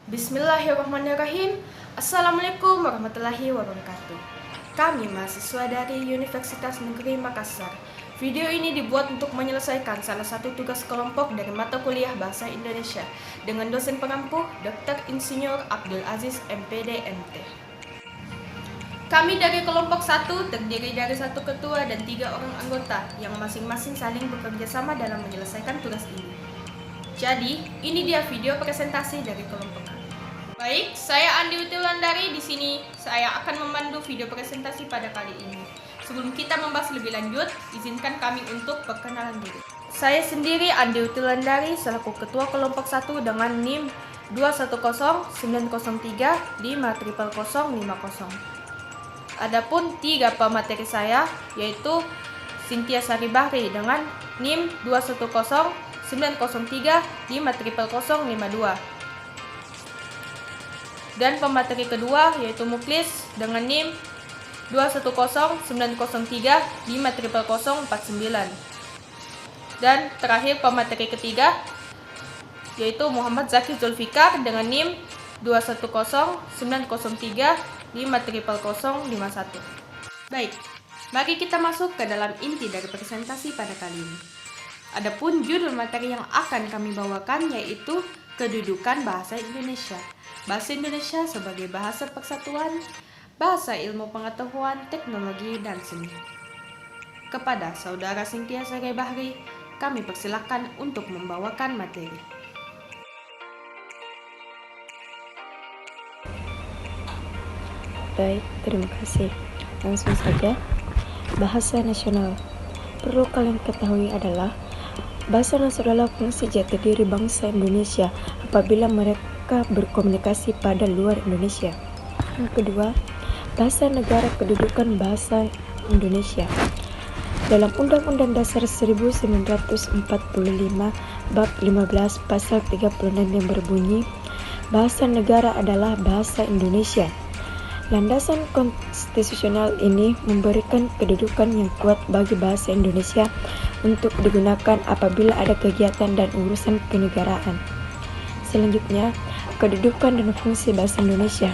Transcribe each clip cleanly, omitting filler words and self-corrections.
Bismillahirrahmanirrahim. Assalamualaikum warahmatullahi wabarakatuh. Kami mahasiswa dari Universitas Negeri Makassar. Video ini dibuat untuk menyelesaikan salah satu tugas kelompok dari mata kuliah Bahasa Indonesia dengan dosen pengampu Dr. Insinyur Abdul Aziz MPD MT. Kami dari kelompok 1 terdiri dari 1 ketua dan 3 orang anggota yang masing-masing saling bekerja sama dalam menyelesaikan tugas ini. Jadi, ini dia video presentasi dari kelompok kami. Baik, saya Andi Utilandari. Di sini saya akan memandu video presentasi pada kali ini. Sebelum kita membahas lebih lanjut, izinkan kami untuk perkenalan diri. Saya sendiri Andi Utilandari selaku ketua kelompok 1 dengan NIM 21093500050. Adapun 3 pemateri saya yaitu Cynthia Sari Bahri dengan NIM 21090350052 dan pemateri kedua yaitu Muklis dengan NIM 21090350049 dan terakhir pemateri ketiga yaitu Muhammad Zaki Zulfikar dengan NIM 21090350051. Baik, mari kita masuk ke dalam inti dari presentasi pada kali ini. Adapun judul materi yang akan kami bawakan yaitu kedudukan bahasa Indonesia. Bahasa Indonesia sebagai bahasa persatuan, bahasa ilmu pengetahuan, teknologi, dan seni. Kepada Saudara Cynthia Sari Bahri, kami persilahkan untuk membawakan materi. Baik, terima kasih. Langsung saja. Bahasa nasional. Perlu kalian ketahui adalah bahasa nasional adalah fungsi jati diri bangsa Indonesia apabila mereka berkomunikasi pada luar Indonesia. Yang kedua, bahasa negara kedudukan bahasa Indonesia. Dalam Undang-Undang Dasar 1945 Bab 15 Pasal 36 yang berbunyi, bahasa negara adalah bahasa Indonesia. Landasan konstitusional ini memberikan kedudukan yang kuat bagi bahasa Indonesia untuk digunakan apabila ada kegiatan dan urusan kenegaraan. Selanjutnya, kedudukan dan fungsi bahasa Indonesia.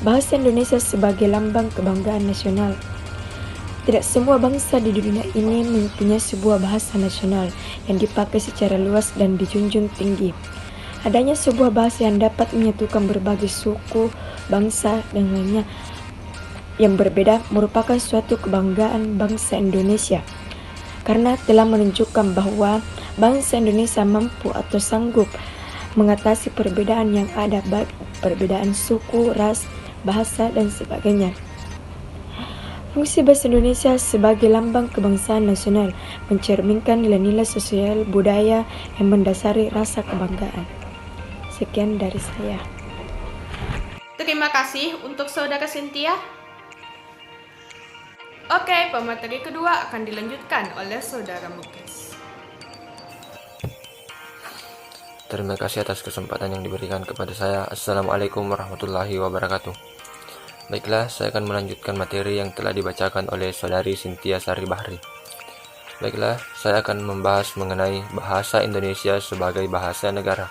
Bahasa Indonesia sebagai lambang kebanggaan nasional. Tidak semua bangsa di dunia ini mempunyai sebuah bahasa nasional yang dipakai secara luas dan dijunjung tinggi. Adanya sebuah bahasa yang dapat menyatukan berbagai suku, bangsa, dan lainnya yang berbeda merupakan suatu kebanggaan bangsa Indonesia karena telah menunjukkan bahwa bangsa Indonesia mampu atau sanggup mengatasi perbedaan yang ada, baik perbedaan suku, ras, bahasa, dan sebagainya. Fungsi bahasa Indonesia sebagai lambang kebangsaan nasional mencerminkan nilai-nilai sosial budaya yang mendasari rasa kebanggaan. Sekian dari saya. Terima kasih untuk Saudara Cynthia. Oke, pemateri kedua akan dilanjutkan oleh Saudara Muklis. Terima kasih atas kesempatan yang diberikan kepada saya. Assalamualaikum warahmatullahi wabarakatuh. Baiklah, saya akan melanjutkan materi yang telah dibacakan oleh Saudari Cynthia Sari Bahri. Baiklah, saya akan membahas mengenai bahasa Indonesia sebagai bahasa negara.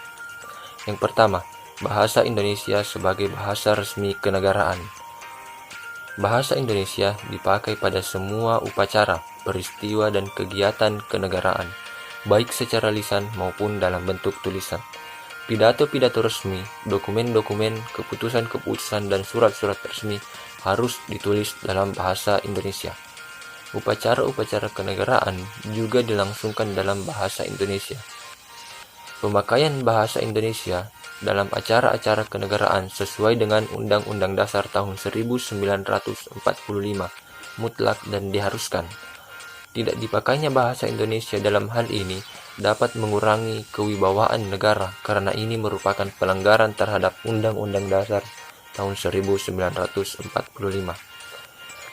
Yang pertama, bahasa Indonesia sebagai bahasa resmi kenegaraan. Bahasa Indonesia dipakai pada semua upacara, peristiwa, dan kegiatan kenegaraan, baik secara lisan maupun dalam bentuk tulisan. Pidato-pidato resmi, dokumen-dokumen, keputusan-keputusan, dan surat-surat resmi harus ditulis dalam bahasa Indonesia. Upacara-upacara kenegaraan juga dilangsungkan dalam bahasa Indonesia. Pemakaian bahasa Indonesia dalam acara-acara kenegaraan sesuai dengan Undang-Undang Dasar tahun 1945 mutlak dan diharuskan. Tidak dipakainya bahasa Indonesia dalam hal ini dapat mengurangi kewibawaan negara karena ini merupakan pelanggaran terhadap Undang-Undang Dasar tahun 1945.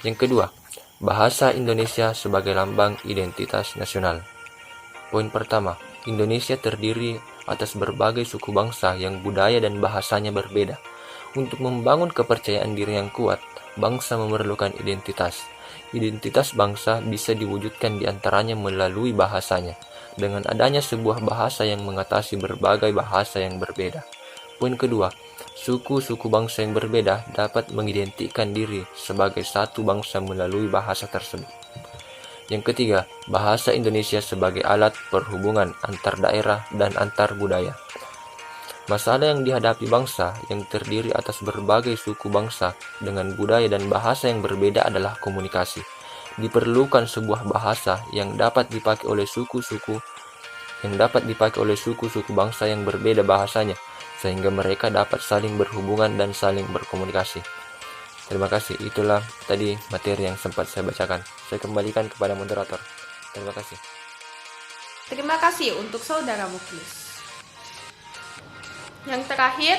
Yang kedua, bahasa Indonesia sebagai lambang identitas nasional. Poin pertama, Indonesia terdiri atas berbagai suku bangsa yang budaya dan bahasanya berbeda. Untuk membangun kepercayaan diri yang kuat, bangsa memerlukan identitas. Identitas bangsa bisa diwujudkan diantaranya melalui bahasanya. Dengan adanya sebuah bahasa yang mengatasi berbagai bahasa yang berbeda, Poin kedua, suku-suku bangsa yang berbeda dapat mengidentikan diri sebagai satu bangsa melalui bahasa tersebut. Yang ketiga, bahasa Indonesia sebagai alat perhubungan antar daerah dan antar budaya. Masalah yang dihadapi bangsa yang terdiri atas berbagai suku bangsa dengan budaya dan bahasa yang berbeda adalah komunikasi. Diperlukan sebuah bahasa yang dapat dipakai oleh suku-suku bangsa yang berbeda bahasanya, sehingga mereka dapat saling berhubungan dan saling berkomunikasi. Terima kasih, itulah tadi materi yang sempat saya bacakan. Saya kembalikan kepada moderator. Terima kasih. Terima kasih untuk Saudara Muklis. Yang terakhir,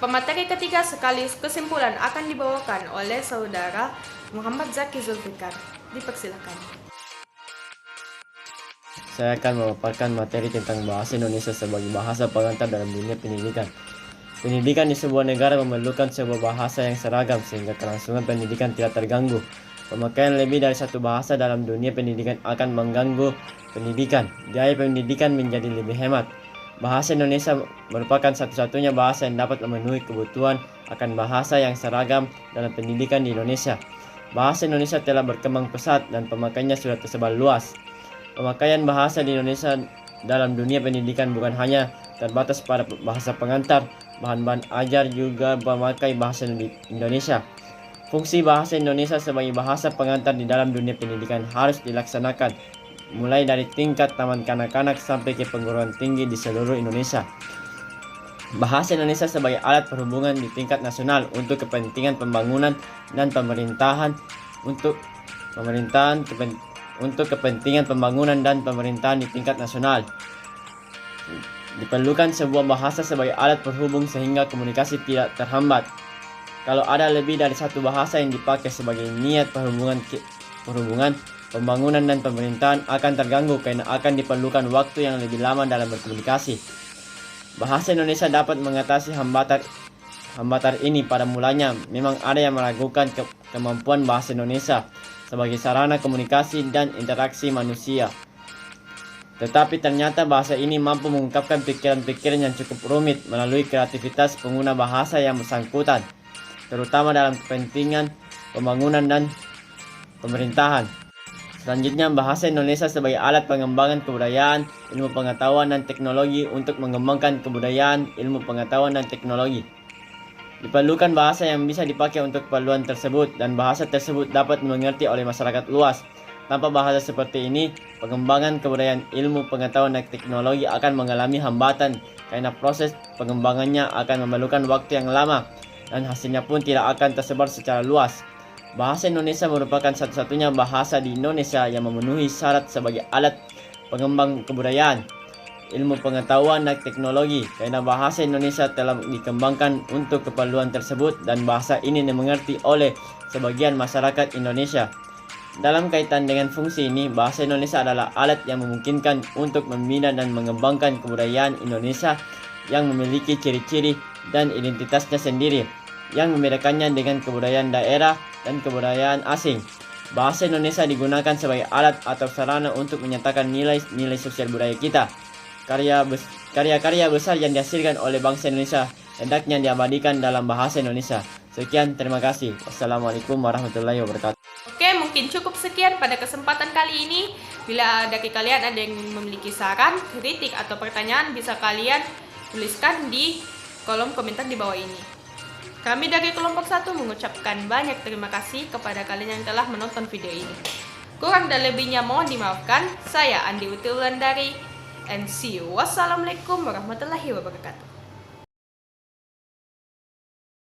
pemateri ketiga sekaligus kesimpulan akan dibawakan oleh Saudara Muhammad Zaki Zulfikar. Dipersilakan. Saya akan memaparkan materi tentang bahasa Indonesia sebagai bahasa pengantar dalam dunia pendidikan. Pendidikan di sebuah negara memerlukan sebuah bahasa yang seragam sehingga kelangsungan pendidikan tidak terganggu. Pemakaian lebih dari satu bahasa dalam dunia pendidikan akan mengganggu pendidikan. Biaya pendidikan menjadi lebih hemat. Bahasa Indonesia merupakan satu-satunya bahasa yang dapat memenuhi kebutuhan akan bahasa yang seragam dalam pendidikan di Indonesia. Bahasa Indonesia telah berkembang pesat dan pemakaiannya sudah tersebar luas. Pemakaian bahasa di Indonesia dalam dunia pendidikan bukan hanya terbatas pada bahasa pengantar, bahan-bahan ajar juga memakai bahasa Indonesia. Fungsi bahasa Indonesia sebagai bahasa pengantar di dalam dunia pendidikan harus dilaksanakan, mulai dari tingkat taman kanak-kanak sampai ke perguruan tinggi di seluruh Indonesia. Bahasa Indonesia sebagai alat perhubungan di tingkat nasional untuk kepentingan pembangunan dan pemerintahan untuk kepentingan pembangunan dan pemerintahan di tingkat nasional. Diperlukan sebuah bahasa sebagai alat penghubung sehingga komunikasi tidak terhambat. Kalau ada lebih dari satu bahasa yang dipakai sebagai niat perhubungan, pembangunan dan pemerintahan akan terganggu karena akan diperlukan waktu yang lebih lama dalam berkomunikasi. Bahasa Indonesia dapat mengatasi hambatan ini. Pada mulanya memang ada yang meragukan kemampuan bahasa Indonesia sebagai sarana komunikasi dan interaksi manusia. Tetapi ternyata bahasa ini mampu mengungkapkan pikiran-pikiran yang cukup rumit melalui kreativitas pengguna bahasa yang bersangkutan, terutama dalam kepentingan pembangunan dan pemerintahan. Selanjutnya, bahasa Indonesia sebagai alat pengembangan kebudayaan, ilmu pengetahuan dan teknologi untuk mengembangkan kebudayaan, ilmu pengetahuan dan teknologi. Diperlukan bahasa yang bisa dipakai untuk keperluan tersebut dan bahasa tersebut dapat dimengerti oleh masyarakat luas. Tanpa bahasa seperti ini, pengembangan kebudayaan, ilmu pengetahuan dan teknologi akan mengalami hambatan karena proses pengembangannya akan memerlukan waktu yang lama dan hasilnya pun tidak akan tersebar secara luas. Bahasa Indonesia merupakan satu-satunya bahasa di Indonesia yang memenuhi syarat sebagai alat pengembang kebudayaan, ilmu pengetahuan dan teknologi karena bahasa Indonesia telah dikembangkan untuk keperluan tersebut dan bahasa ini dimengerti oleh sebagian masyarakat Indonesia. Dalam kaitan dengan fungsi ini, bahasa Indonesia adalah alat yang memungkinkan untuk membina dan mengembangkan kebudayaan Indonesia yang memiliki ciri-ciri dan identitasnya sendiri yang membedakannya dengan kebudayaan daerah dan kebudayaan asing. Bahasa Indonesia digunakan sebagai alat atau sarana untuk menyatakan nilai-nilai sosial budaya kita. Karya-karya besar yang dihasilkan oleh bangsa Indonesia hendaknya diabadikan dalam bahasa Indonesia. Sekian, terima kasih. Wassalamualaikum warahmatullahi wabarakatuh. Oke, mungkin cukup sekian pada kesempatan kali ini. Bila dari kalian ada yang memiliki saran, kritik, atau pertanyaan, bisa kalian tuliskan di kolom komentar di bawah ini. Kami dari kelompok 1 mengucapkan banyak terima kasih kepada kalian yang telah menonton video ini. Kurang dan lebihnya mohon dimaafkan. Saya Andi Utilandari, and see you. Wassalamualaikum warahmatullahi wabarakatuh.